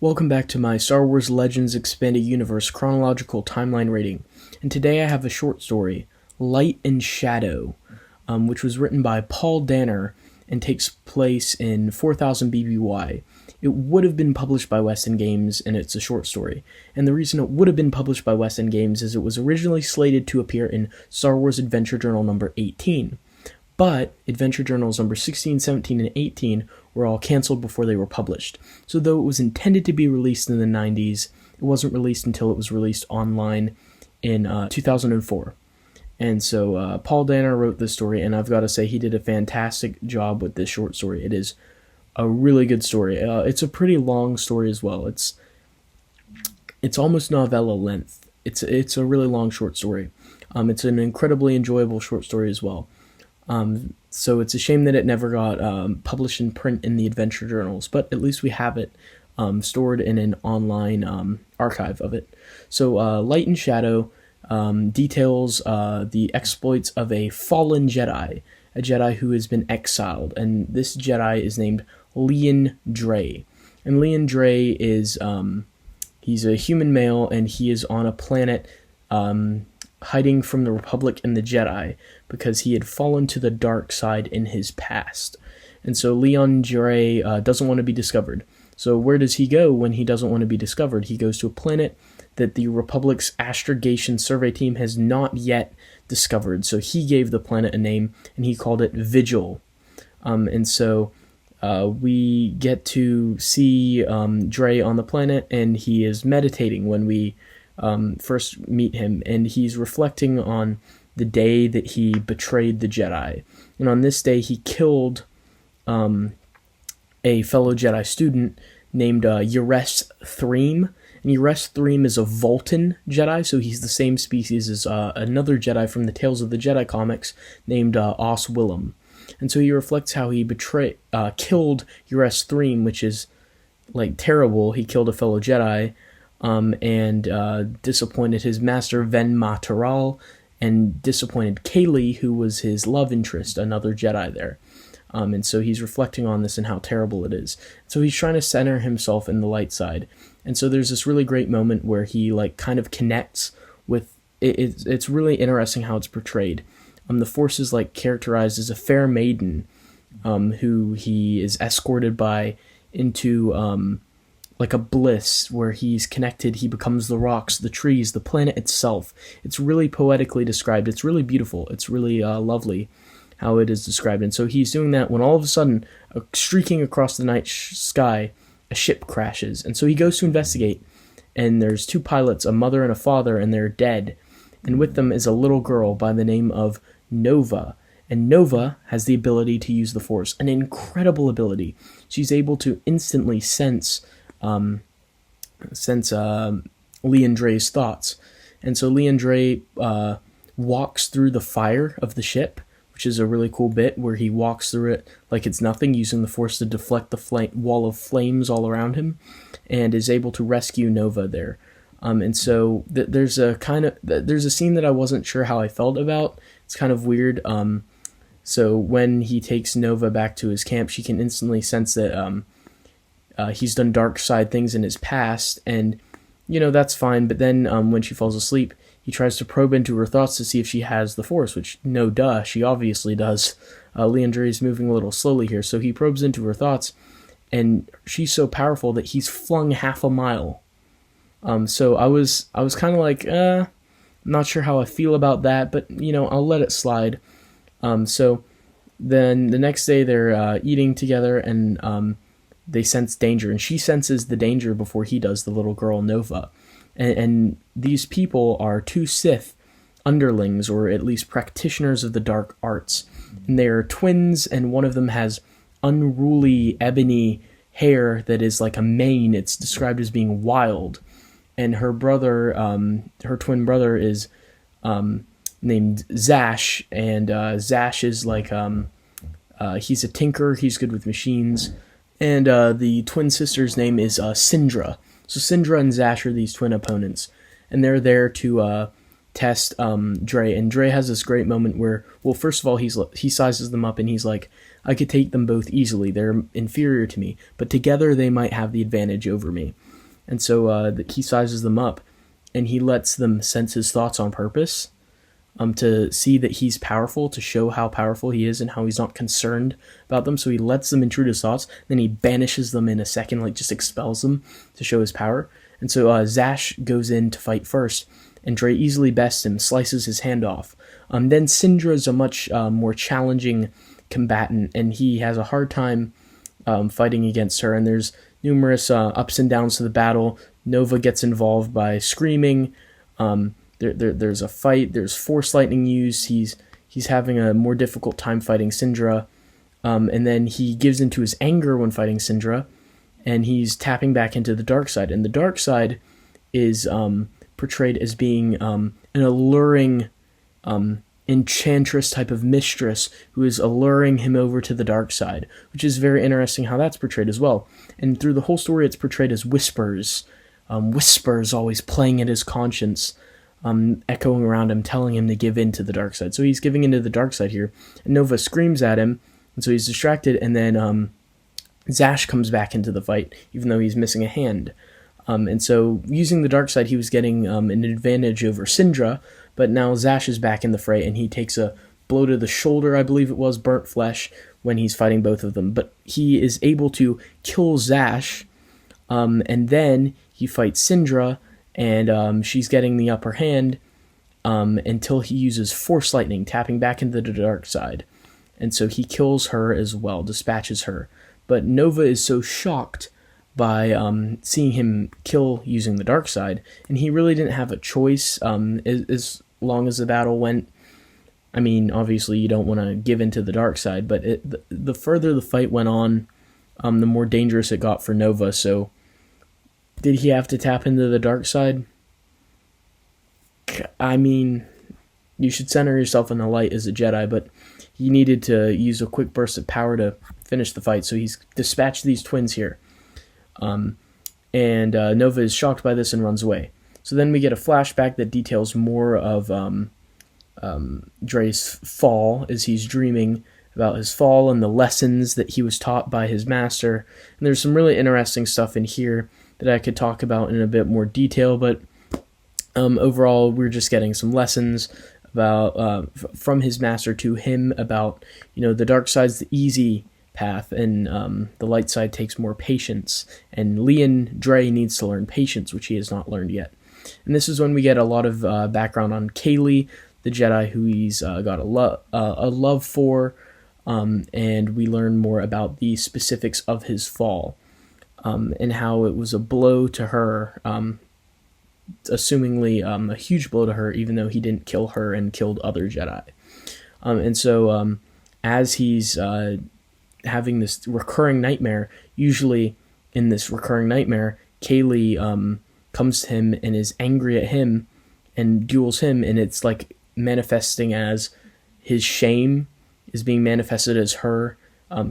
Welcome back to my Star Wars Legends Expanded Universe chronological timeline rating, and today I have a short story, Light and Shadow, which was written by Paul Danner and takes place in 4000 BBY. It would have been published by West End Games, and it's a short story. And the reason it would have been published by West End Games is it was originally slated to appear in Star Wars Adventure Journal number 18. But Adventure Journals number 16, 17, and 18 were all canceled before they were published. So though it was intended to be released in the 90s, it wasn't released until it was released online in 2004. And so Paul Danner wrote this story, and I've got to say he did a fantastic job with this short story. It is a really good story. It's a pretty long story as well. It's almost novella length. It's a really long short story. It's an incredibly enjoyable short story as well. So it's a shame that it never got published in print in the Adventure Journals, but at least we have it stored in an online archive of it. So Light and Shadow details the exploits of a fallen Jedi, a Jedi who has been exiled, and this Jedi is named Leon Dre. And Leon Dre is, he's a human male, and he is on a planet hiding from the Republic and the Jedi because he had fallen to the dark side in his past. And so Leon Dre doesn't want to be discovered. So where does he go when he doesn't want to be discovered? He goes to a planet that the Republic's astrogation survey team has not yet discovered. So he gave the planet a name, and he called it Vigil. And so we get to see Dre on the planet, and he is meditating when we first meet him, and he's reflecting on the day that he betrayed the Jedi. And on this day, he killed a fellow Jedi student named Yures Threem. And Yures Threem is a Vultan Jedi, so he's the same species as another Jedi from the Tales of the Jedi comics named Os Willem. And so he reflects how he killed Yures Threem, which is like terrible. He killed a fellow Jedi, and disappointed his master Ven Materal, and disappointed Kaylee, who was his love interest, another Jedi there. And so he's reflecting on this and how terrible it is. So he's trying to center himself in the light side. And so there's this really great moment where he kind of connects with it. It's really interesting how it's portrayed. The Force is characterized as a fair maiden, who he is escorted by into a bliss where he's connected. He becomes the rocks, the trees, the planet itself. It's really poetically described. It's really beautiful. It's really lovely how it is described. And so he's doing that when all of a sudden, streaking across the night sky, a ship crashes. And so he goes to investigate, and there's two pilots, a mother and a father, and they're dead. And with them is a little girl by the name of Nova. And Nova has the ability to use the Force, an incredible ability. She's able to instantly sense Leon Dre's thoughts. And so Leon Dre walks through the fire of the ship, which is a really cool bit where he walks through it like it's nothing, using the Force to deflect the wall of flames all around him, and is able to rescue Nova there. And so there's a scene that I wasn't sure how I felt about. It's kind of weird. So when he takes Nova back to his camp, she can instantly sense that he's done dark side things in his past, and that's fine. But then when she falls asleep, he tries to probe into her thoughts to see if she has the Force, which, no duh, she obviously does. Leon Dre is moving a little slowly here, so he probes into her thoughts, and she's so powerful that he's flung half a mile. So I was kind of I'm not sure how I feel about that, but I'll let it slide. So then the next day they're eating together, and they sense danger, and she senses the danger before he does, the little girl Nova. And these people are two Sith underlings, or at least practitioners of the dark arts. And they are twins, and one of them has unruly ebony hair that is like a mane. It's described as being wild. and her brother, her twin brother, is named Zash, and Zash is like he's a tinker. He's good with machines, and the twin sister's name is Syndra. So Syndra and Zash are these twin opponents, and they're there to test Dre. And Dre has this great moment where, well, first of all, he sizes them up, and he's like, I could take them both easily. They're inferior to me, but together they might have the advantage over me. And so he sizes them up, and he lets them sense his thoughts on purpose, to see that he's powerful, to show how powerful he is and how he's not concerned about them. So he lets them intrude his thoughts, then he banishes them in a second, like just expels them to show his power. And so Zash goes in to fight first, and Dre easily bests him, slices his hand off. Then Syndra is a much more challenging combatant, and he has a hard time fighting against her, and there's numerous ups and downs to the battle. Nova gets involved by screaming. There's a fight. There's force lightning used. He's having a more difficult time fighting Syndra, and then he gives into his anger when fighting Syndra, and he's tapping back into the dark side. And the dark side is portrayed as being an alluring enchantress type of mistress who is alluring him over to the dark side, which is very interesting how that's portrayed as well. And through the whole story, it's portrayed as whispers, whispers always playing at his conscience, echoing around him, telling him to give in to the dark side. So he's giving into the dark side here, and Nova screams at him, and so he's distracted, and then Zash comes back into the fight, even though he's missing a hand. And so using the dark side, he was getting an advantage over Syndra, but now Zash is back in the fray, and he takes a blow to the shoulder, I believe it was, burnt flesh, when he's fighting both of them. But he is able to kill Zash, and then he fights Syndra, and she's getting the upper hand until he uses Force Lightning, tapping back into the dark side. And so he kills her as well, dispatches her. But Nova is so shocked by seeing him kill using the dark side, and he really didn't have a choice as long as the battle went. I mean, obviously you don't want to give into the dark side, but the further the fight went on, the more dangerous it got for Nova. So did he have to tap into the dark side? I mean, you should center yourself in the light as a Jedi, but he needed to use a quick burst of power to finish the fight, so he's dispatched these twins here. And Nova is shocked by this and runs away. So then we get a flashback that details more of Dre's fall, as he's dreaming about his fall and the lessons that he was taught by his master. And there's some really interesting stuff in here that I could talk about in a bit more detail, but overall we're just getting some lessons about from his master to him about, the dark side's the easy path, and the light side takes more patience, and Leon Dre needs to learn patience, which he has not learned yet. And this is when we get a lot of background on Kaylee, the Jedi who he's got a love for, and we learn more about the specifics of his fall, and how it was a blow to her, assumingly a huge blow to her, even though he didn't kill her and killed other Jedi. And so as he's having this recurring nightmare, usually in this recurring nightmare, Kaylee comes to him and is angry at him and duels him, and it's like manifesting as his shame is being manifested as her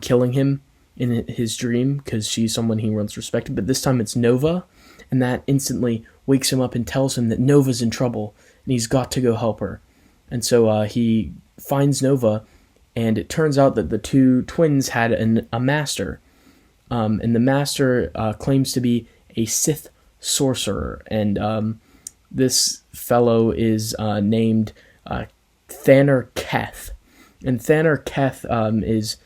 killing him in his dream, because she's someone he once respected. But this time it's Nova, and that instantly wakes him up and tells him that Nova's in trouble and he's got to go help her. And so he finds Nova, and it turns out that the two twins had a master, and the master claims to be a Sith sorcerer, and this fellow is named Thanner Keth, and Thanner Keth is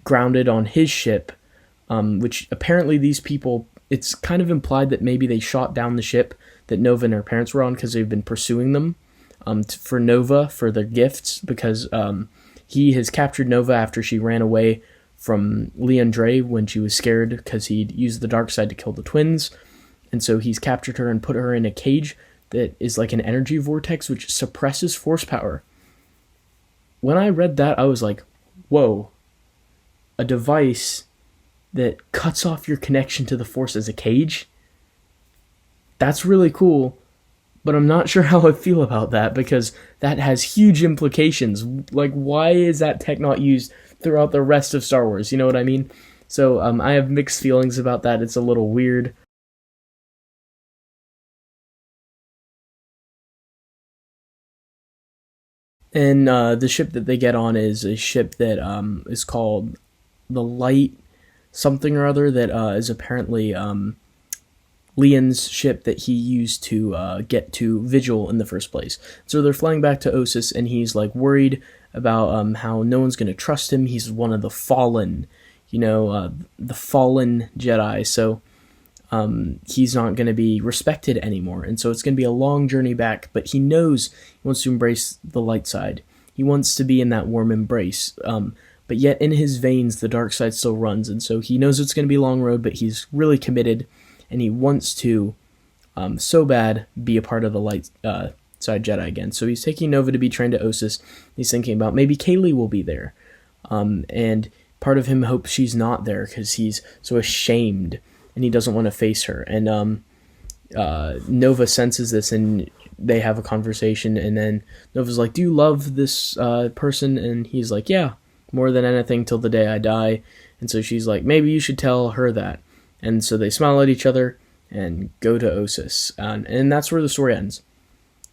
grounded on his ship, which apparently these people, it's kind of implied that maybe they shot down the ship that Nova and her parents were on because they've been pursuing them for Nova for their gifts, because he has captured Nova after she ran away from Leon Dre when she was scared because he'd used the dark side to kill the twins. And so he's captured her and put her in a cage that is like an energy vortex which suppresses force power. When I read that, I was like, whoa, a device that cuts off your connection to the force as a cage? That's really cool, but I'm not sure how I feel about that because that has huge implications. Like, why is that tech not used throughout the rest of Star Wars? You know what I mean? So I have mixed feelings about that. It's a little weird. And the ship that they get on is a ship that is called the Light something or other that is apparently Leon's ship that he used to get to Vigil in the first place. So they're flying back to Ossus, and he's like worried about how no one's going to trust him. He's one of the fallen, the fallen Jedi. So he's not going to be respected anymore. And so it's going to be a long journey back, but he knows he wants to embrace the light side. He wants to be in that warm embrace. But yet in his veins, the dark side still runs. And so he knows it's going to be a long road, but he's really committed, and he wants to so bad be a part of the light side Jedi again. So he's taking Nova to be trained at Ossus. He's thinking about maybe Kaylee will be there. And part of him hopes she's not there because he's so ashamed and he doesn't want to face her. And Nova senses this, and they have a conversation, and then Nova's like, do you love this person? And he's like, yeah, more than anything till the day I die. And so she's like, maybe you should tell her that. And so they smile at each other and go to Ossus. And that's where the story ends.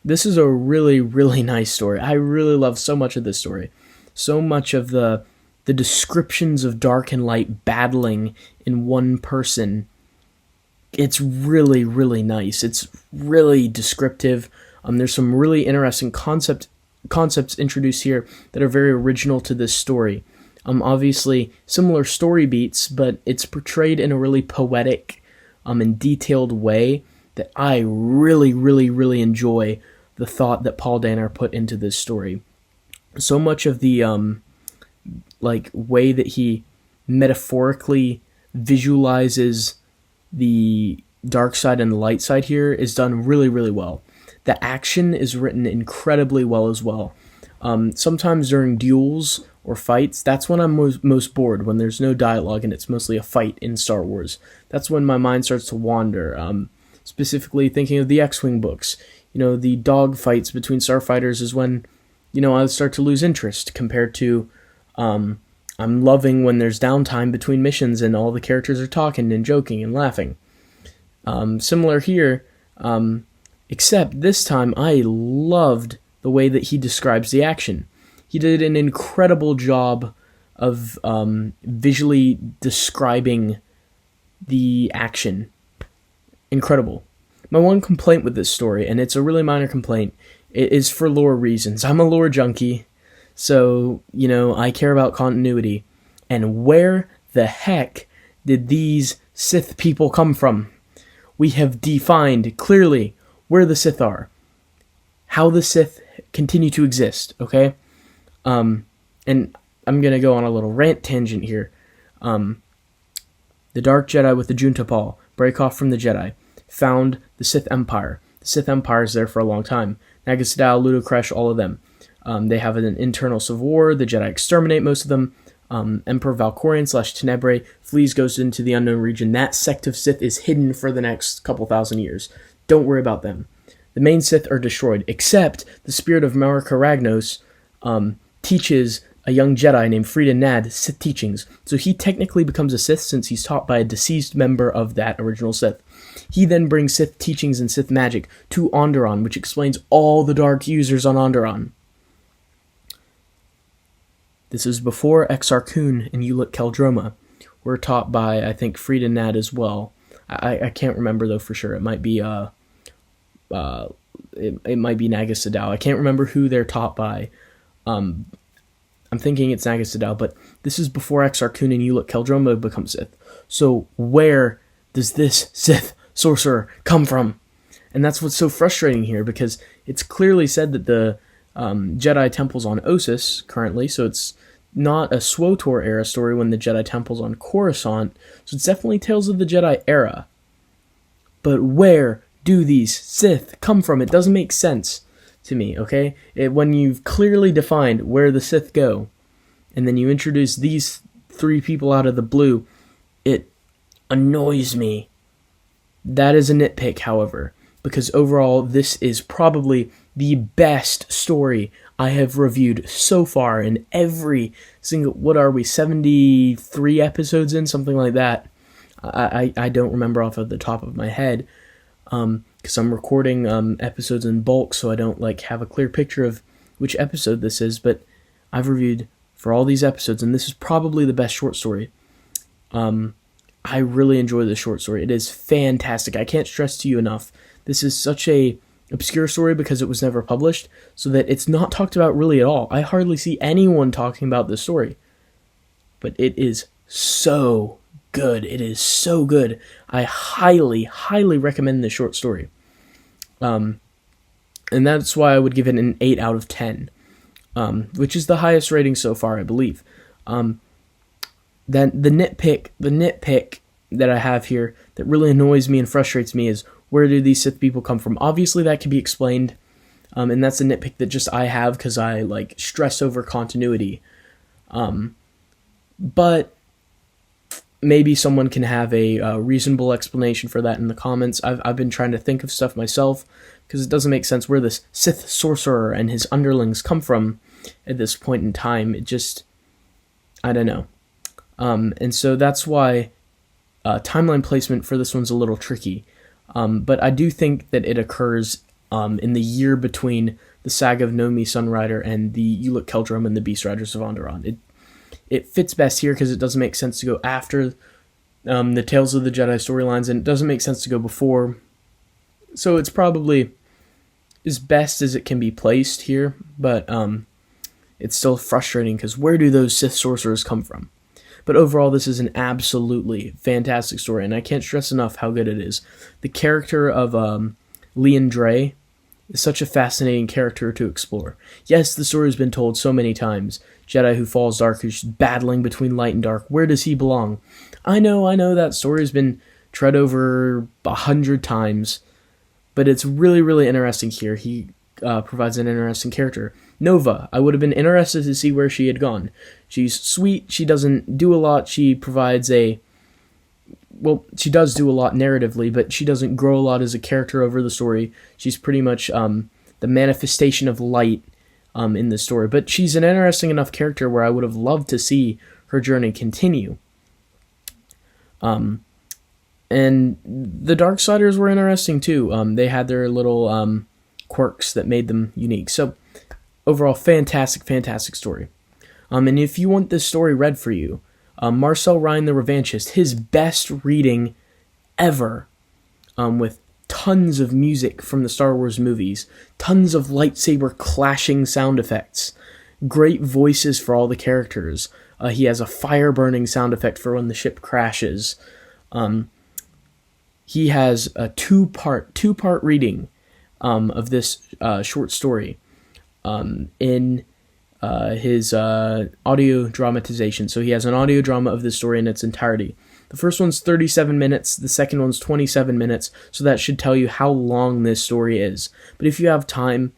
This is a really, really nice story. I really love so much of this story. So much of the descriptions of dark and light battling in one person. It's really, really nice. It's really descriptive. There's some really interesting concepts introduced here that are very original to this story. Obviously, similar story beats, but it's portrayed in a really poetic and detailed way that I really, really, really enjoy the thought that Paul Dano put into this story. So much of the way that he metaphorically visualizes the dark side and the light side here is done really, really well. The action is written incredibly well as well. Sometimes during duels or fights, that's when I'm most bored, when there's no dialogue and it's mostly a fight in Star Wars. That's when my mind starts to wander. Specifically thinking of the X-Wing books. The dog fights between starfighters is when, I start to lose interest compared to I'm loving when there's downtime between missions and all the characters are talking and joking and laughing. Similar here, except this time I loved the way that he describes the action. He did an incredible job of visually describing the action. Incredible. My one complaint with this story, and it's a really minor complaint, it is for lore reasons. I'm a lore junkie, so, I care about continuity. And where the heck did these Sith people come from? We have defined clearly where the Sith are, how the Sith continue to exist, okay? And I'm going to go on a little rant tangent here. The Dark Jedi with the Juntapal break off from the Jedi, found the Sith Empire. The Sith Empire is there for a long time. Naga Sadow, Ludo Kresh, all of them. They have an internal civil war. The Jedi exterminate most of them. Emperor Valkorion / Tenebrae flees, goes into the unknown region. That sect of Sith is hidden for the next couple thousand years. Don't worry about them. The main Sith are destroyed, except the spirit of Marika Ragnos teaches a young Jedi named Frida Nad Sith teachings. So he technically becomes a Sith since he's taught by a deceased member of that original Sith. He then brings Sith teachings and Sith magic to Onderon, which explains all the dark users on Onderon. This is before Exar Kun and Ulic Qel-Droma were taught by, I think, Frida Nad as well. I can't remember though for sure. It might be it might be Naga Sadow. I can't remember who they're taught by. I'm thinking it's Naga Sadow, but this is before Exar Kun and Ulic Qel-Droma become Sith. So where does this Sith sorcerer come from? And that's what's so frustrating here, because it's clearly said that the Jedi temple's on Ossus currently, so it's not a SWTOR era story when the Jedi temple's on Coruscant, so it's definitely Tales of the Jedi era. But where do these Sith come from? It doesn't make sense to me, okay? When you've clearly defined where the Sith go, and then you introduce these three people out of the blue, it annoys me. That is a nitpick, however. because overall this is probably the best story I have reviewed so far in every single, what are we, 73 episodes in, something like that. I don't remember off of the top of my head, because I'm recording episodes in bulk, so I don't like have a clear picture of which episode this is, but I've reviewed for all these episodes, and this is probably the best short story. I really enjoy this short story. It is fantastic. I can't stress to you enough. This is such a obscure story because it was never published, so that it's not talked about really at all. I hardly see anyone talking about this story. But it is so good. It is so good. I highly, highly recommend this short story. And that's why I would give it an 8 out of 10, which is the highest rating so far, I believe. Then the nitpick that I have here that really annoys me and frustrates me is, where do these Sith people come from? Obviously, that can be explained, and that's a nitpick that just I have because I like stress over continuity. But maybe someone can have a reasonable explanation for that in the comments. I've been trying to think of stuff myself because it doesn't make sense where this Sith sorcerer and his underlings come from at this point in time. It just, I don't know. And so that's why timeline placement for this one's a little tricky. But I do think that it occurs in the year between the saga of Nomi Sunrider and the Ulic Keldrum and the Beast Riders of Onderon. It fits best here because it doesn't make sense to go after the Tales of the Jedi storylines, and it doesn't make sense to go before. So it's probably as best as it can be placed here, but it's still frustrating because where do those Sith sorcerers come from? But overall, this is an absolutely fantastic story, and I can't stress enough how good it is. The character of Leon Dre is such a fascinating character to explore. Yes, the story has been told so many times. Jedi who falls dark, who's battling between light and dark. Where does he belong? I know that story has been tread over 100 times, but it's really, really interesting here. He provides an interesting character. Nova, I would have been interested to see where she had gone. She's sweet, she doesn't do a lot, she provides she does do a lot narratively, but she doesn't grow a lot as a character over the story. She's pretty much the manifestation of light in the story, but she's an interesting enough character where I would have loved to see her journey continue. And the Darksiders were interesting too. They had their little quirks that made them unique. So overall, fantastic story. And if you want this story read for you, Marcel Ryan the Revanchist, his best reading ever, with tons of music from the Star Wars movies, tons of lightsaber clashing sound effects, great voices for all the characters. He has a fire burning sound effect for when the ship crashes. He has a two-part reading of this short story in his audio dramatization. So he has an audio drama of this story in its entirety. The first one's 37 minutes, the second one's 27 minutes, so that should tell you how long this story is. But if you have time,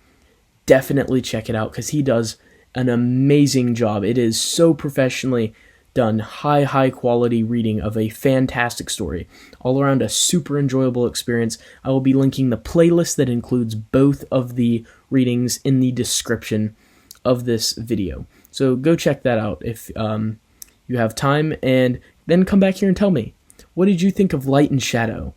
definitely check it out, because he does an amazing job. It is so professionally done, high quality reading of a fantastic story. All around a super enjoyable experience. I will be linking the playlist that includes both of the readings in the description of this video. So go check that out if you have time, and then come back here and tell me, what did you think of Light and Shadow?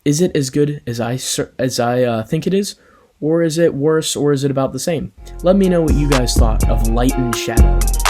Is it as good as I think it is, or is it worse, or is it about the same? Let me know what you guys thought of Light and Shadow.